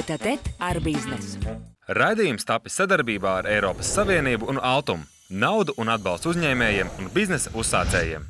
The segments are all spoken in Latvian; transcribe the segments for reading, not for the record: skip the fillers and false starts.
Tete ar biznesu. Raidījums tapis sadarbībā ar Eiropas Savienību un Altum. Naudu un atbalstu uzņēmējiem un biznesa uzsācējiem.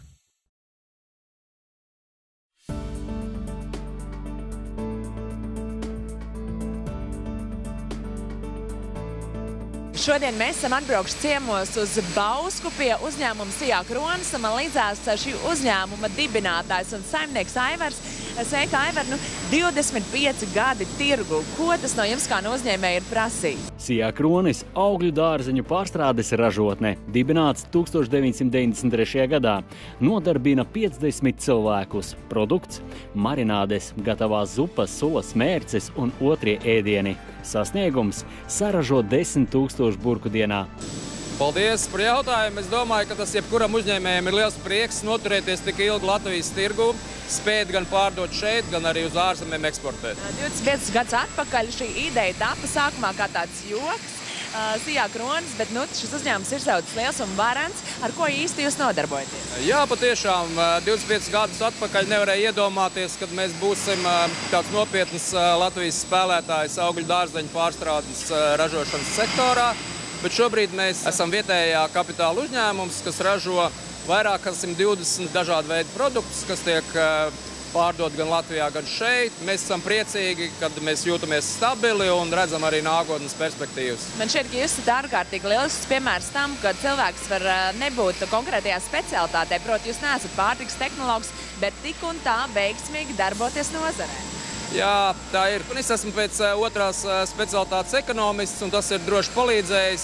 Šodien mēs esam atbraukuši ciemos uz Bausku pie uzņēmuma Sijā Kronis. Man līdzās šī uzņēmuma dibinātājs un saimnieks Aivars. Sveika, Aivar, 25 gadi tirgu. Ko tas no jums kā no uzņēmēja ir prasījis? Sijā Kronis augļu dārzeņu pārstrādes ražotne, dibināts 1993. gadā. Nodarbina 50 cilvēkus. Produkts – marinādes, gatavās zupas, sulas, mērces un otrie ēdieni. Sasniegums – saražo 10 000 burku dienā. Paldies par jautājumu. Es domāju, ka tas jebkuram uzņēmējiem ir liels prieks noturēties tik ilgi Latvijas tirgu, spēt gan pārdot šeit, gan arī uz ārzemēm eksportēt. 25 gadus atpakaļ šī ideja tapa sākumā kā tāds joks, Sijā Kronis, bet šis uzņēmums ir sauc liels un varens. Ar ko īsti jūs nodarbojaties? Jā, patiešām 25 gadus atpakaļ nevarēja iedomāties, kad mēs būsim tāds nopietns Latvijas spēlētājs augļu dārzeņu pārstrādes ražošanas sektorā. Bet šobrīd mēs esam vietējā kapitāla uzņēmums, kas ražo vairāk kā 120 dažādu veidu produktus, kas tiek pārdot gan Latvijā, gan šeit. Mēs esam priecīgi, kad mēs jūtamies stabili un redzam arī nākotnes perspektīvas. Man šķiet, ka jūs esat ārkārtīgi lielisks piemērs tam, ka cilvēks var nebūt konkrētajā specialitātē. Proti, jūs neesat pārtikas tehnologs, bet tik un tā veiksmīgi darboties nozarē. Jā, tā ir. Es esmu pēc otrās specialitātes ekonomists, un tas ir droši palīdzējis,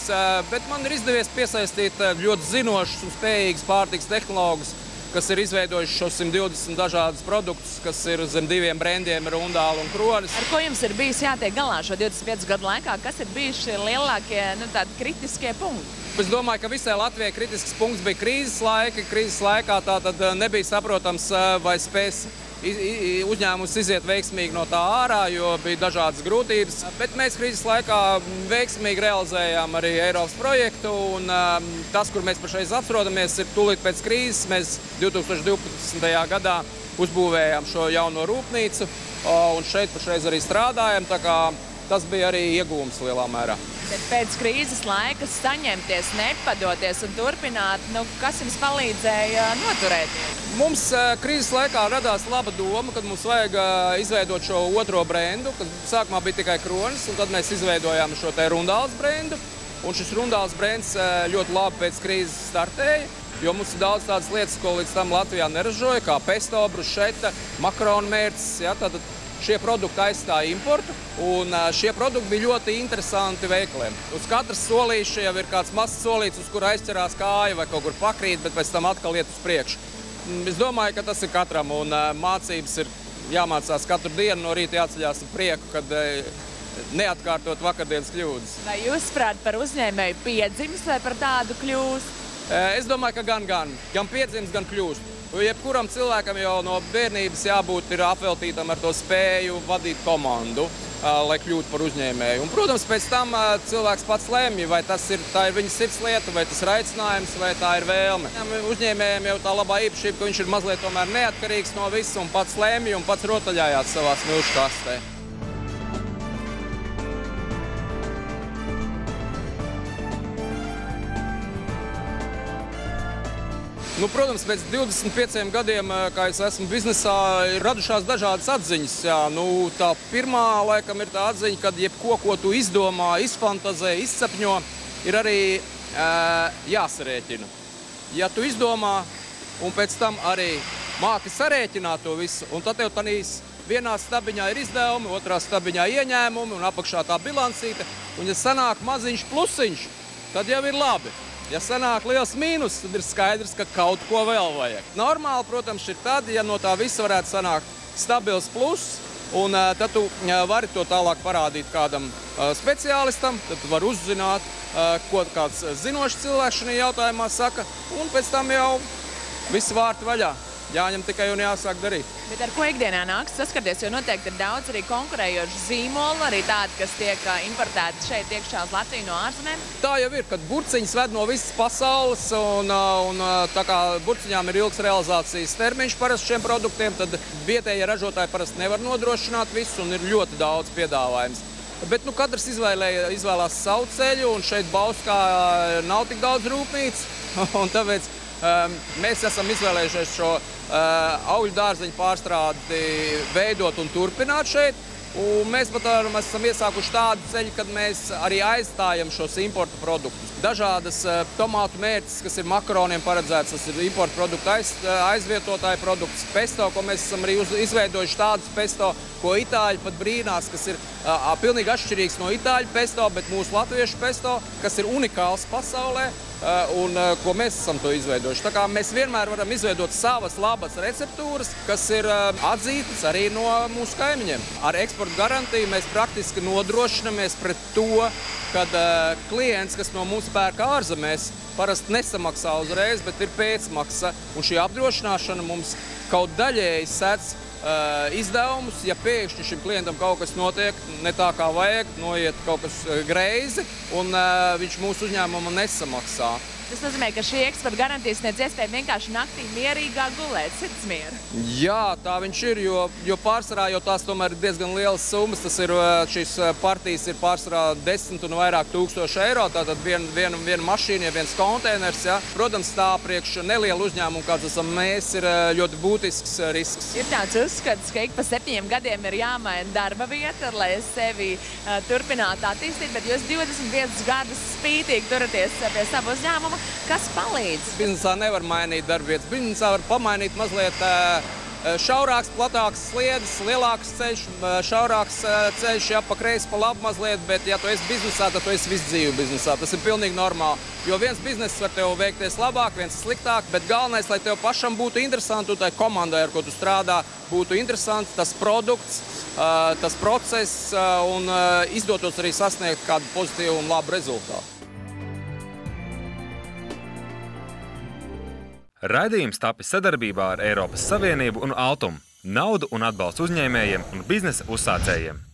bet man ir izdevies piesaistīt ļoti zinošus un spējīgus pārtikas tehnologus, kas ir izveidojuši šos 120 dažādus produktus, kas ir zem diviem brendiem – Rundāla un Kronis. Ar ko jums ir bijis jātiek galā šo 25 gadu laikā? Kas ir bijuši lielākie tādi kritiskie punkti? Es domāju, ka visai Latvijai kritisks punkts bija krīzes laika. Krīzes laikā tātad nebija saprotams, vai spēs uzņēmums iziet veiksmīgi no tā ārā, jo bija dažādas grūtības. Bet mēs krīzes laikā veiksmīgi realizējām arī Eiropas projektu, un tas, kur mēs pašreiz atrodamies, ir tūlīt pēc krīzes. Mēs 2012. gadā uzbūvējām šo jauno rūpnīcu, un šeit pašreiz arī strādājam, tā kā tas bija arī iegūms lielā mērā. Bet pēc krīzes laika saņemties, nepadoties un turpināt, kas jums palīdzēja noturēties? Mums krīzes laikā radās laba doma, kad mums vajag izveidot šo otro brendu, kad sākumā bija tikai Kronis, un tad mēs izveidojām šo te Rundāls brendu. Un šis Rundāls brends ļoti labi pēc krīzes startēja, jo mums ir daudz tādas lietas, ko līdz tam Latvijā neražoja, kā pesto, brušeta, makaronu mērces, ja, tātad šie produkti aizstāja importu, un šie produkti bija ļoti interesanti veikaliem. Uz katras solīša jau ir kāds mazs solīts, uz kura aizķerās kāja vai kaut kur pakrīt, bet pēc tam atkal iet uz priekšu. Es domāju, ka tas ir katram, un mācības ir jāmācās katru dienu, no rīta jāceļās ar prieku, kad neatkārtot vakardienas kļūdas. Vai jūs prāt par uzņēmēju piedzimis vai par tādu kļūst? Es domāju, ka gan piedzimis, gan kļūst. Jebkuram cilvēkam jau no bērnības jābūt apveltītam ar to spēju vadīt komandu, lai kļūtu par uzņēmēju. Un, protams, pēc tam cilvēks pats lemj, vai tā ir viņa sirds lieta, vai tas ir aicinājums, vai tā ir vēlme. Uzņēmējiem jau tā labā īpašība, ka viņš ir mazliet tomēr neatkarīgs no visu un pats lemj un pats rotaļājās savā smilšu kastē. Protams, pēc 25 gadiem, kā es esmu biznesā, ir radušās dažādas atziņas. Jā, tā pirmā, laikam, ir tā atziņa, kad jebko, ko tu izdomā, izfantazē, izsapņo, ir arī jāsarēķina. Ja tu izdomā un pēc tam arī māki sarēķināt to visu, un tad tev tanīs vienā stabiņā ir izdevumi, otrā stabiņā ieņēmumi un apakšā tā bilancīte, un ja sanāk maziņš plusiņš, tad jau ir labi. Ja sanāk liels mīnus, tad ir skaidrs, ka kaut ko vēl vajag. Normāli, protams, ir tad, ja no tā visa varētu sanākt stabils pluss, un tad tu vari to tālāk parādīt kādam speciālistam, tad tu vari uzzināt, ko kāds zinošs cilvēks šajā jautājumā saka, un pēc tam jau visi vārti vaļā. Jāņem tikai un jāsāk darīt. Bet ar ko ikdienā nāks saskarties, jo noteikti ir daudz arī konkurējošu zīmolu, arī tādi, kas tiek importēti šeit iekšā uz Latviju no ārzemēm? Tā jau ir, kad burciņas ved no visas pasaules, un tā kā burciņām ir ilgs realizācijas termiņš parasti šiem produktiem, tad vietējie ražotāji parasti nevar nodrošināt visu, un ir ļoti daudz piedāvājums. Bet katrs izvēlās savu ceļu, un šeit Bauskā nav tik daudz rūpnīcu. Un tāpēc mēs esam izvēlējušies šo augļu dārzeņu pārstrādi veidot un turpināt šeit. Un mēs pat esam iesākuši tādu ceļu, kad mēs arī aizstājam šos importu produktus. Dažādas tomātu mērces, kas ir makaroniem paredzēts, tas ir importu produktu aizvietotāju produkts. Pesto, ko mēs esam arī izveidojuši tādus pesto, ko itāļi pat brīnās, kas ir pilnīgi atšķirīgs no itāļu pesto, bet mūsu latviešu pesto, kas ir unikāls pasaulē. Un ko mēs esam to izveidojuši. Tā kā mēs vienmēr varam izveidot savas labas receptūras, kas ir atzītas arī no mūsu kaimiņiem. Ar eksporta garantiju mēs praktiski nodrošinamies pret to, kad klients, kas no mums pērk ārzemēs, parasti nesamaksā uzreiz, bet ir pēcmaksa. Un šī apdrošināšana mums kaut daļēji sedz izdevumus, ja pēkšņi šim klientam kaut kas notiek ne tā kā vajag, noiet kaut kas greizi, un viņš mūsu uzņēmumu nesamaksā. Tas nozīmē, ka šī eksporta garantija sniedz iespēju vienkārši naktī mierīgāk gulēt, sirdsmieru. Jā, tā viņš ir, jo pārsvarā jau tās tomēr ir diezgan lielas summas. Tas ir, šīs partijas ir pārsvarā 10 un vairāk tūkstoši eiro, tātad viena mašīna, viens konteiners. Ja. Protams, tā priekš nelielu uzņēmumu, kāds esam mēs, ir ļoti būtisks risks. Ir tāds uzskats, ka ik pa 7 gadiem ir jāmaina darba vieta, lai sevi turpinātu attīstīt, bet jūs 25 gadus spītīgi turaties pie savu uzņēmumu. Kas palīdz? Biznesā nevar mainīt darbvietas. Biznesā var pamainīt mazliet šaurāks, platāks sliedes, lielāks ceļš, šaurāks ceļš, ja pa kreisi, pa labi mazliet, bet ja tu esi biznesā, tad tu esi visu dzīvi biznesā. Tas ir pilnīgi normāli. Jo viens bizness var tev veikties labāk, viens sliktāk, bet galvenais, lai tev pašam būtu interesanti, un tai komandai, ar ko tu strādā, būtu interesants tas produkts, tas process, un izdotos arī sasniegt kādu pozitīvu un labu rezultātu. Raidījums tapis sadarbībā ar Eiropas Savienību un Altum, naudu un atbalstu uzņēmējiem un biznesa uzsācējiem.